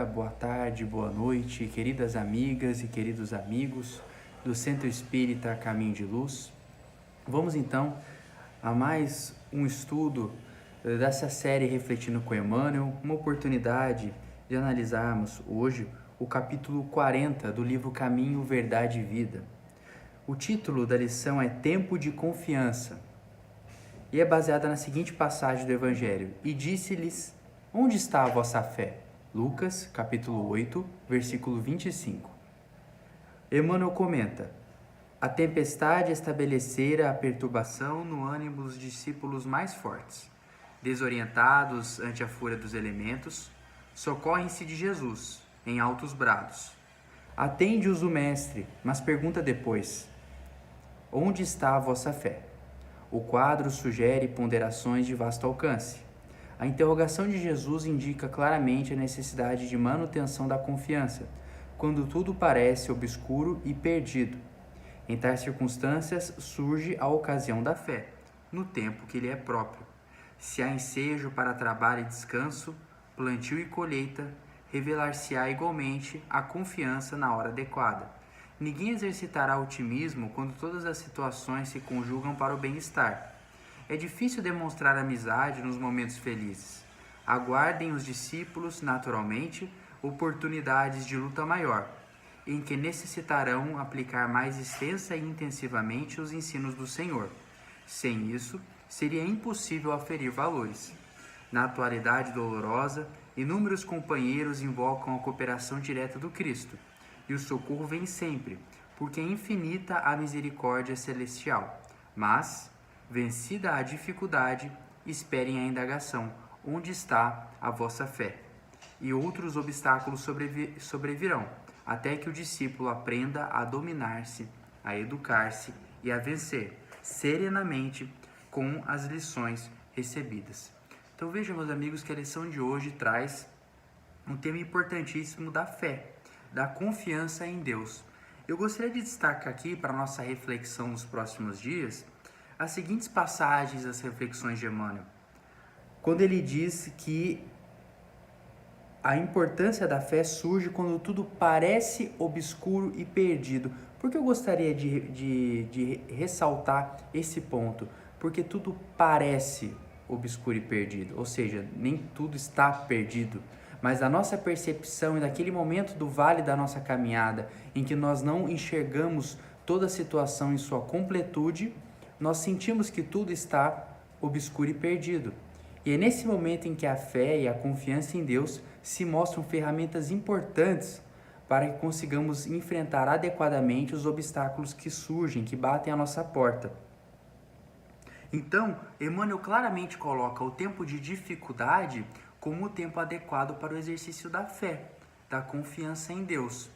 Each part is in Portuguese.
boa tarde, boa noite, queridas amigas e queridos amigos do Centro Espírita Caminho de Luz. Vamos então a mais um estudo dessa série Refletindo com Emmanuel, uma oportunidade de analisarmos hoje o capítulo 40 do livro Caminho, Verdade e Vida. O título da lição é Tempo de Confiança e é baseada na seguinte passagem do Evangelho: E disse-lhes: Onde está a vossa fé? Lucas, capítulo 8, versículo 25. Emmanuel comenta: A tempestade estabelecera a perturbação no ânimo dos discípulos mais fortes. Desorientados ante a fúria dos elementos, socorrem-se de Jesus, em altos brados. Atende-os o mestre, mas pergunta depois: Onde está a vossa fé? O quadro sugere ponderações de vasto alcance. A interrogação de Jesus indica claramente a necessidade de manutenção da confiança, quando tudo parece obscuro e perdido. Em tais circunstâncias surge a ocasião da fé, no tempo que lhe é próprio. Se há ensejo para trabalho e descanso, plantio e colheita, revelar-se-á igualmente a confiança na hora adequada. Ninguém exercitará otimismo quando todas as situações se conjugam para o bem-estar. É difícil demonstrar amizade nos momentos felizes. Aguardem os discípulos, naturalmente, oportunidades de luta maior, em que necessitarão aplicar mais extensa e intensivamente os ensinos do Senhor. Sem isso, seria impossível aferir valores. Na atualidade dolorosa, inúmeros companheiros invocam a cooperação direta do Cristo, e o socorro vem sempre, porque é infinita a misericórdia celestial. Mas, vencida a dificuldade, esperem a indagação: onde está a vossa fé? E outros obstáculos sobrevirão, até que o discípulo aprenda a dominar-se, a educar-se e a vencer serenamente com as lições recebidas. Então vejam, meus amigos, que a lição de hoje traz um tema importantíssimo da fé, da confiança em Deus. Eu gostaria de destacar aqui para a nossa reflexão nos próximos dias as seguintes passagens das reflexões de Emmanuel. Quando ele diz que a importância da fé surge quando tudo parece obscuro e perdido. Por que eu gostaria de ressaltar esse ponto? Porque tudo parece obscuro e perdido, ou seja, nem tudo está perdido. Mas a nossa percepção e naquele momento do vale da nossa caminhada, em que nós não enxergamos toda a situação em sua completude, nós sentimos que tudo está obscuro e perdido. E é nesse momento em que a fé e a confiança em Deus se mostram ferramentas importantes para que consigamos enfrentar adequadamente os obstáculos que surgem, que batem à nossa porta. Então, Emmanuel claramente coloca o tempo de dificuldade como o tempo adequado para o exercício da fé, da confiança em Deus.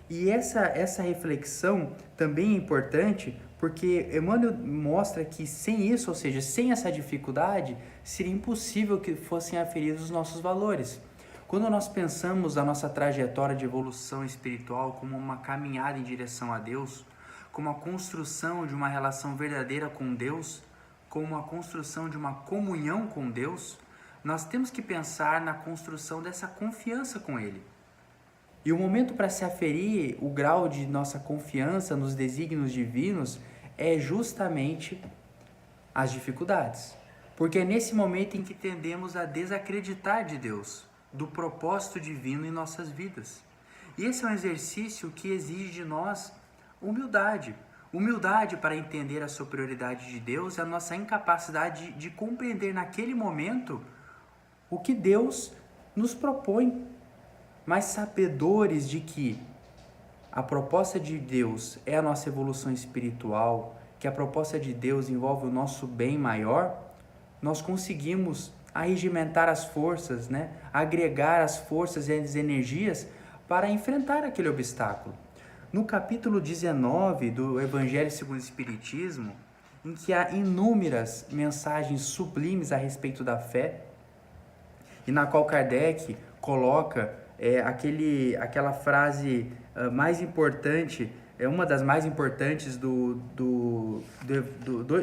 E essa reflexão também é importante porque Emmanuel mostra que sem isso, ou seja, sem essa dificuldade, seria impossível que fossem aferidos os nossos valores. Quando nós pensamos a nossa trajetória de evolução espiritual como uma caminhada em direção a Deus, como a construção de uma relação verdadeira com Deus, como a construção de uma comunhão com Deus, nós temos que pensar na construção dessa confiança com Ele. E o momento para se aferir o grau de nossa confiança nos desígnios divinos é justamente as dificuldades. Porque é nesse momento em que tendemos a desacreditar de Deus, do propósito divino em nossas vidas. E esse é um exercício que exige de nós humildade. Humildade para entender a superioridade de Deus e a nossa incapacidade de compreender naquele momento o que Deus nos propõe. Mas sabedores de que a proposta de Deus é a nossa evolução espiritual, que a proposta de Deus envolve o nosso bem maior, nós conseguimos arregimentar as forças, agregar as forças e as energias para enfrentar aquele obstáculo. No capítulo 19 do Evangelho segundo o Espiritismo, em que há inúmeras mensagens sublimes a respeito da fé, e na qual Kardec coloca aquela frase mais importante, uma das mais importantes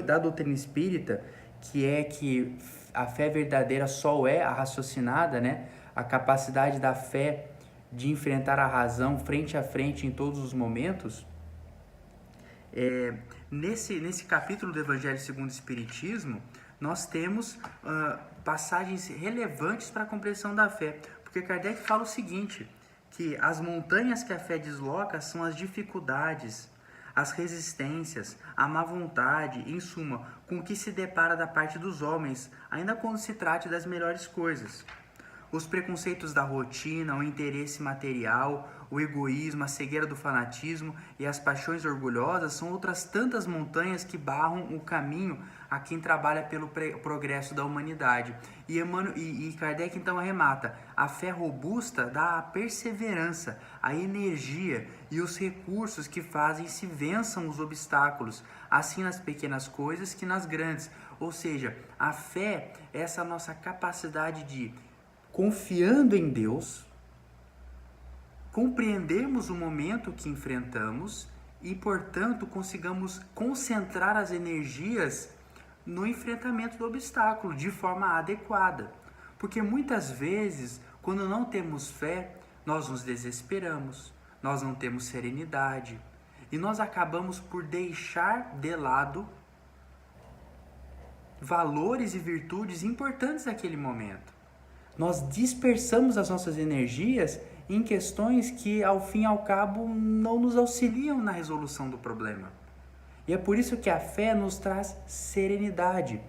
da doutrina espírita, que é que a fé verdadeira só é a raciocinada, né? A capacidade da fé de enfrentar a razão frente a frente em todos os momentos. Nesse capítulo do Evangelho segundo o Espiritismo, nós temos passagens relevantes para a compreensão da fé. Porque Kardec fala o seguinte, que as montanhas que a fé desloca são as dificuldades, as resistências, a má vontade, em suma, com o que se depara da parte dos homens, ainda quando se trate das melhores coisas. Os preconceitos da rotina, o interesse material, o egoísmo, a cegueira do fanatismo e as paixões orgulhosas são outras tantas montanhas que barram o caminho a quem trabalha pelo progresso da humanidade. E Kardec então arremata: a fé robusta dá a perseverança, a energia e os recursos que fazem se vençam os obstáculos, assim nas pequenas coisas que nas grandes. Ou seja, a fé é essa nossa capacidade de, confiando em Deus, compreendermos o momento que enfrentamos e, portanto, consigamos concentrar as energias no enfrentamento do obstáculo de forma adequada. Porque muitas vezes, quando não temos fé, nós nos desesperamos, nós não temos serenidade e nós acabamos por deixar de lado valores e virtudes importantes naquele momento. Nós dispersamos as nossas energias em questões que, ao fim e ao cabo, não nos auxiliam na resolução do problema. E é por isso que a fé nos traz serenidade,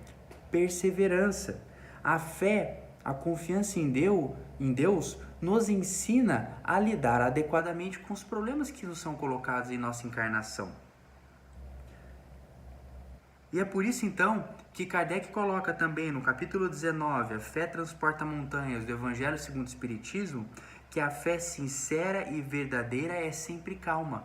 perseverança. A fé, a confiança em Deus, nos ensina a lidar adequadamente com os problemas que nos são colocados em nossa encarnação. E é por isso, então, que Kardec coloca também no capítulo 19, A Fé Transporta Montanhas, do Evangelho segundo o Espiritismo, que a fé sincera e verdadeira é sempre calma.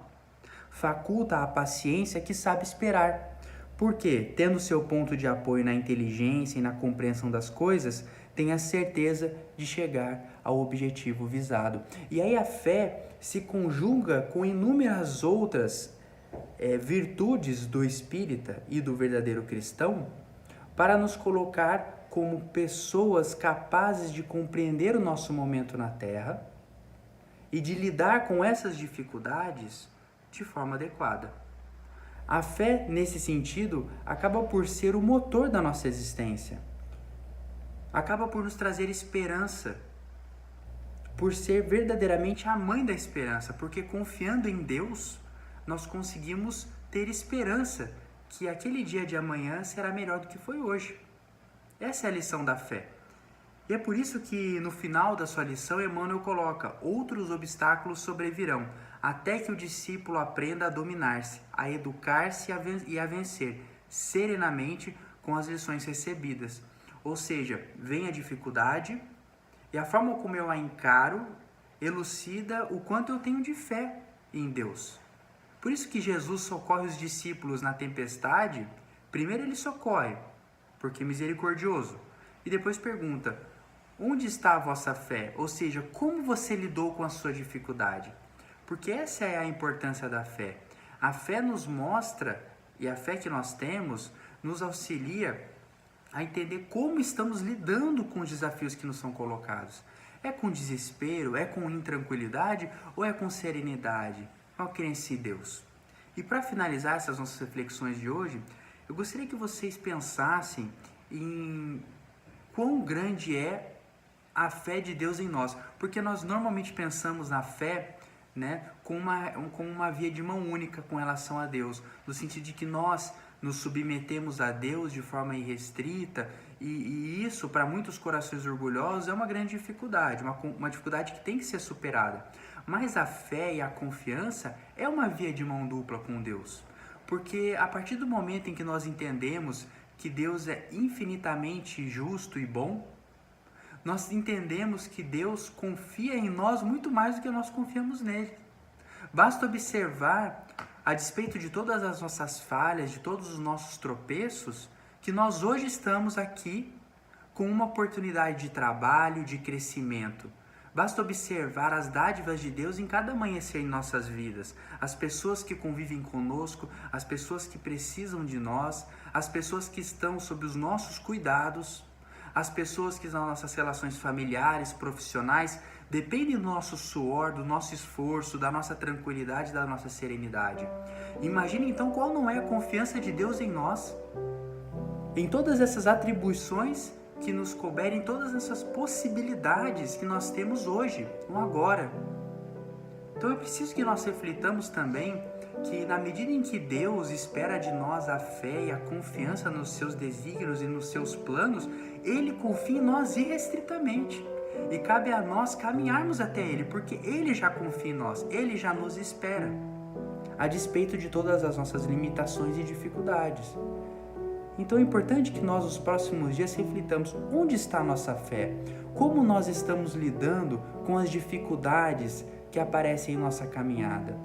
Faculta a paciência que sabe esperar. Porque, tendo seu ponto de apoio na inteligência e na compreensão das coisas, tem a certeza de chegar ao objetivo visado. E aí a fé se conjuga com inúmeras outras virtudes do espírita e do verdadeiro cristão para nos colocar como pessoas capazes de compreender o nosso momento na Terra e de lidar com essas dificuldades de forma adequada. A fé, nesse sentido, acaba por ser o motor da nossa existência. Acaba por nos trazer esperança, por ser verdadeiramente a mãe da esperança, porque confiando em Deus, nós conseguimos ter esperança que aquele dia de amanhã será melhor do que foi hoje. Essa é a lição da fé. E é por isso que no final da sua lição, Emmanuel coloca: outros obstáculos sobrevirão, até que o discípulo aprenda a dominar-se, a educar-se e a vencer serenamente com as lições recebidas. Ou seja, vem a dificuldade e a forma como eu a encaro elucida o quanto eu tenho de fé em Deus. Por isso que Jesus socorre os discípulos na tempestade. Primeiro ele socorre, porque é misericordioso. E depois pergunta: onde está a vossa fé? Ou seja, como você lidou com a sua dificuldade? Porque essa é a importância da fé. A fé nos mostra, e a fé que nós temos, nos auxilia a entender como estamos lidando com os desafios que nos são colocados. É com desespero? É com intranquilidade? Ou é com serenidade? Uma crença em Deus. E para finalizar essas nossas reflexões de hoje, eu gostaria que vocês pensassem em quão grande é a fé de Deus em nós. Porque nós normalmente pensamos na fé, né, como uma via de mão única com relação a Deus, no sentido de que nós nos submetemos a Deus de forma irrestrita, e isso, para muitos corações orgulhosos, é uma grande dificuldade, uma dificuldade que tem que ser superada. Mas a fé e a confiança é uma via de mão dupla com Deus, porque a partir do momento em que nós entendemos que Deus é infinitamente justo e bom, nós entendemos que Deus confia em nós muito mais do que nós confiamos nele. Basta observar, a despeito de todas as nossas falhas, de todos os nossos tropeços, que nós hoje estamos aqui com uma oportunidade de trabalho, de crescimento. Basta observar as dádivas de Deus em cada amanhecer em nossas vidas. As pessoas que convivem conosco, as pessoas que precisam de nós, as pessoas que estão sob os nossos cuidados, as pessoas que nas nossas relações familiares, profissionais, dependem do nosso suor, do nosso esforço, da nossa tranquilidade, da nossa serenidade. Imagine então qual não é a confiança de Deus em nós, em todas essas atribuições que nos couberem, todas essas possibilidades que nós temos hoje, no agora. Então é preciso que nós reflitamos também que na medida em que Deus espera de nós a fé e a confiança nos seus desígnios e nos seus planos, Ele confia em nós irrestritamente. E cabe a nós caminharmos até Ele, porque Ele já confia em nós, Ele já nos espera, a despeito de todas as nossas limitações e dificuldades. Então é importante que nós nos próximos dias reflitamos onde está a nossa fé, como nós estamos lidando com as dificuldades que aparecem em nossa caminhada,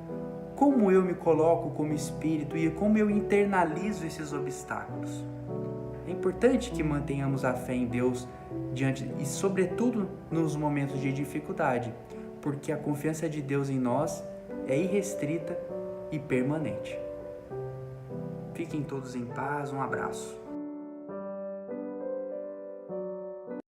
como eu me coloco como espírito e como eu internalizo esses obstáculos. É importante que mantenhamos a fé em Deus diante e sobretudo nos momentos de dificuldade, porque a confiança de Deus em nós é irrestrita e permanente. Fiquem todos em paz, um abraço.